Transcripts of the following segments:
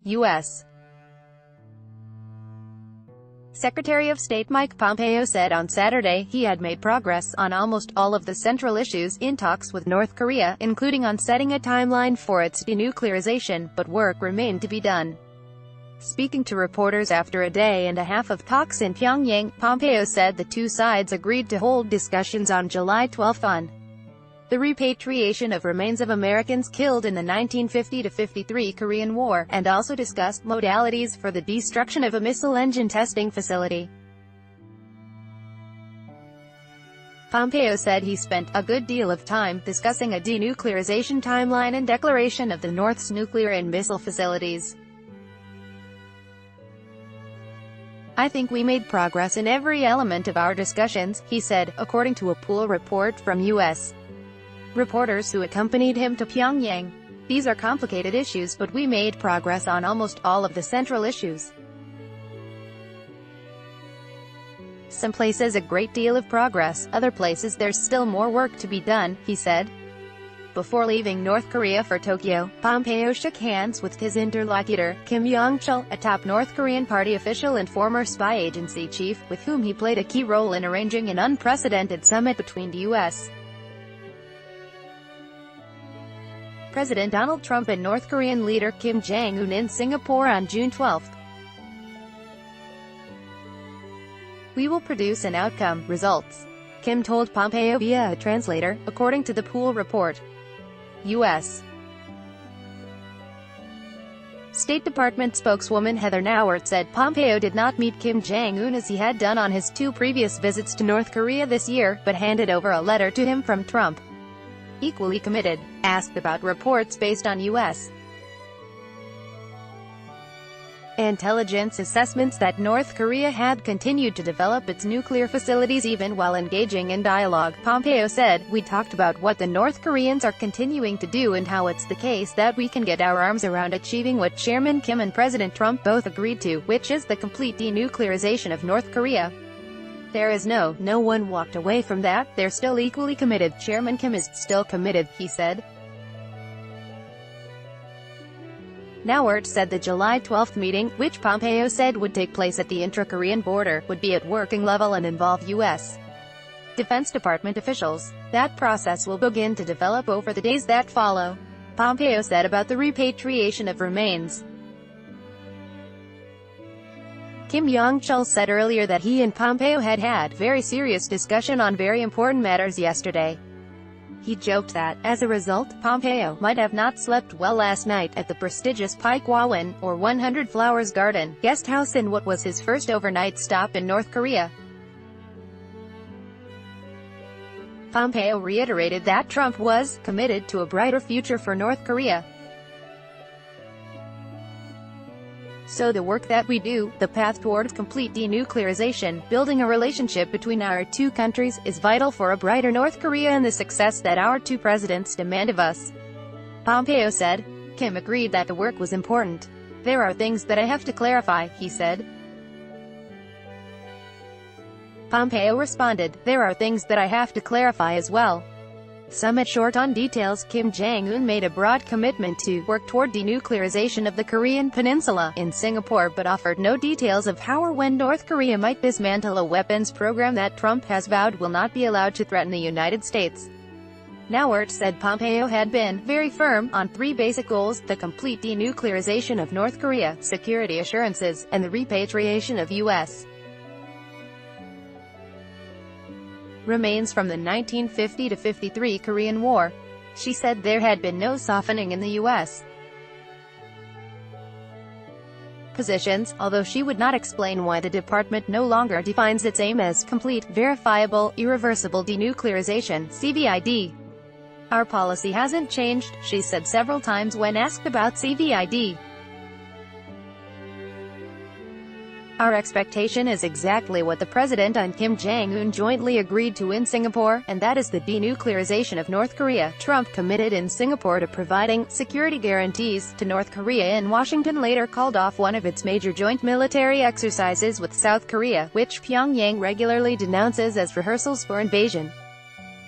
U.S. Secretary of State Mike Pompeo said on Saturday he had made progress on almost all of the central issues in talks with North Korea, including on setting a timeline for its denuclearization, but work remained to be done. Speaking to reporters after a day and a half of talks in Pyongyang, Pompeo said the two sides agreed to hold discussions on July 12 on the repatriation of remains of Americans killed in the 1950-53 Korean War, and also discussed modalities for the destruction of a missile engine testing facility. Pompeo said he spent a good deal of time discussing a denuclearization timeline and declaration of the North's nuclear and missile facilities. "I think we made progress in every element of our discussions," he said, according to a pool report from U.S. reporters who accompanied him to Pyongyang. "These are complicated issues, but we made progress on almost all of the central issues. Some places a great deal of progress, other places there's still more work to be done," he said. Before leaving North Korea for Tokyo, Pompeo shook hands with his interlocutor, Kim Yong-chul, a top North Korean party official and former spy agency chief, with whom he played a key role in arranging an unprecedented summit between the U.S. President Donald Trump and North Korean leader Kim Jong-un in Singapore on June 12. "We will produce an outcome, results," Kim told Pompeo via a translator, according to the pool report. U.S. State Department spokeswoman Heather Nauert said Pompeo did not meet Kim Jong-un as he had done on his two previous visits to North Korea this year, but handed over a letter to him from Trump. Equally committed. Asked about reports based on U.S. intelligence assessments that North Korea had continued to develop its nuclear facilities even while engaging in dialogue, Pompeo said, "We talked about what the North Koreans are continuing to do and how it's the case that we can get our arms around achieving what Chairman Kim and President Trump both agreed to, which is the complete denuclearization of North Korea. There is no one walked away from that, they're still equally committed. Chairman Kim is still committed," he said. Nauert said the July 12 meeting, which Pompeo said would take place at the intra-Korean border, would be at working level and involve U.S. Defense Department officials. "That process will begin to develop over the days that follow," Pompeo said about the repatriation of remains. Kim Yong-chul said earlier that he and Pompeo had very serious discussion on very important matters yesterday. He joked that, as a result, Pompeo might have not slept well last night at the prestigious Paikwawan, or 100 Flowers Garden, guest house in what was his first overnight stop in North Korea. Pompeo reiterated that Trump was committed to a brighter future for North Korea. "So the work that we do, the path towards complete denuclearization, building a relationship between our two countries, is vital for a brighter North Korea and the success that our two presidents demand of us," Pompeo said. Kim agreed that the work was important. "There are things that I have to clarify," he said. Pompeo responded, "There are things that I have to clarify as well." Somewhat short on details, Kim Jong-un made a broad commitment to work toward denuclearization of the Korean peninsula in Singapore, but offered no details of how or when North Korea might dismantle a weapons program that Trump has vowed will not be allowed to threaten the United States. Nauert said Pompeo had been very firm on three basic goals: the complete denuclearization of North Korea, security assurances, and the repatriation of U.S. remains from the 1950-53 Korean War. She said there had been no softening in the U.S. positions, although she would not explain why the department no longer defines its aim as complete, verifiable, irreversible denuclearization (CVID). "Our policy hasn't changed," she said several times when asked about CVID. "Our expectation is exactly what the President and Kim Jong-un jointly agreed to in Singapore, and that is the denuclearization of North Korea." Trump committed in Singapore to providing security guarantees to North Korea, and Washington later called off one of its major joint military exercises with South Korea, which Pyongyang regularly denounces as rehearsals for invasion.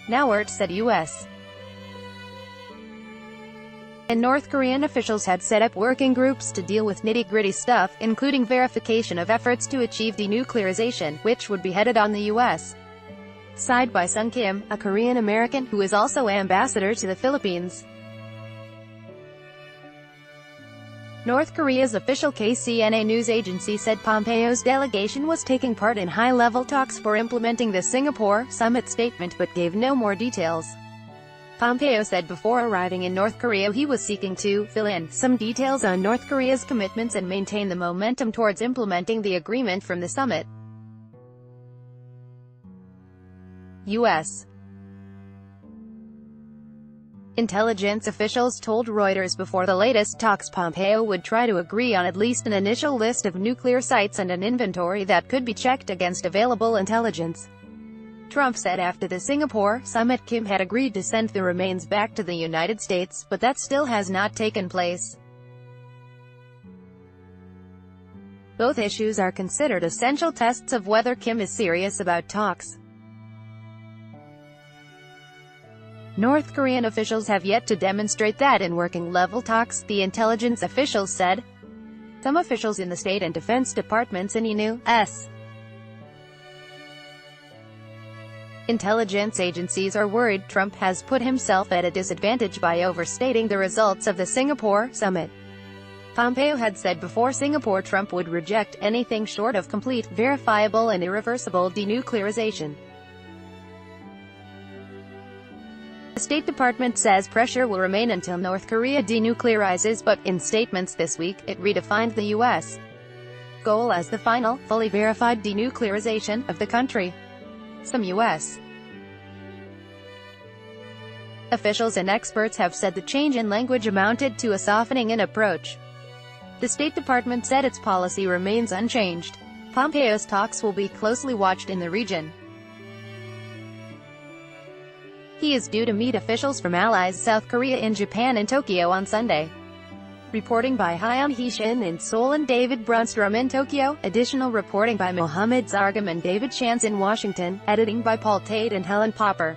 Nauert said U.S. and North Korean officials had set up working groups to deal with nitty-gritty stuff, including verification of efforts to achieve denuclearization, which would be headed on the U.S. side by Sung Kim, a Korean-American, who is also ambassador to the Philippines. North Korea's official KCNA news agency said Pompeo's delegation was taking part in high-level talks for implementing the Singapore summit statement but gave no more details. Pompeo said before arriving in North Korea he was seeking to fill in some details on North Korea's commitments and maintain the momentum towards implementing the agreement from the summit. U.S. intelligence officials told Reuters before the latest talks Pompeo would try to agree on at least an initial list of nuclear sites and an inventory that could be checked against available intelligence. Trump said after the Singapore summit Kim had agreed to send the remains back to the United States, but that still has not taken place. Both issues are considered essential tests of whether Kim is serious about talks. North Korean officials have yet to demonstrate that in working-level talks, the intelligence officials said. Some officials in the State and Defense Departments and U.S. intelligence agencies are worried Trump has put himself at a disadvantage by overstating the results of the Singapore summit. Pompeo had said before Singapore Trump would reject anything short of complete, verifiable and irreversible denuclearization. The State Department says pressure will remain until North Korea denuclearizes, but in statements this week, it redefined the U.S. goal as the final, fully verified denuclearization of the country. Some U.S. officials and experts have said the change in language amounted to a softening in approach. The State Department said its policy remains unchanged. Pompeo's talks will be closely watched in the region. He is due to meet officials from allies South Korea and Japan in Tokyo on Sunday. Reporting by Hyun Hee-shin in Seoul and David Brunstrom in Tokyo. Additional reporting by Mohammed Zargam and David Chance in Washington. Editing by Paul Tate and Helen Popper.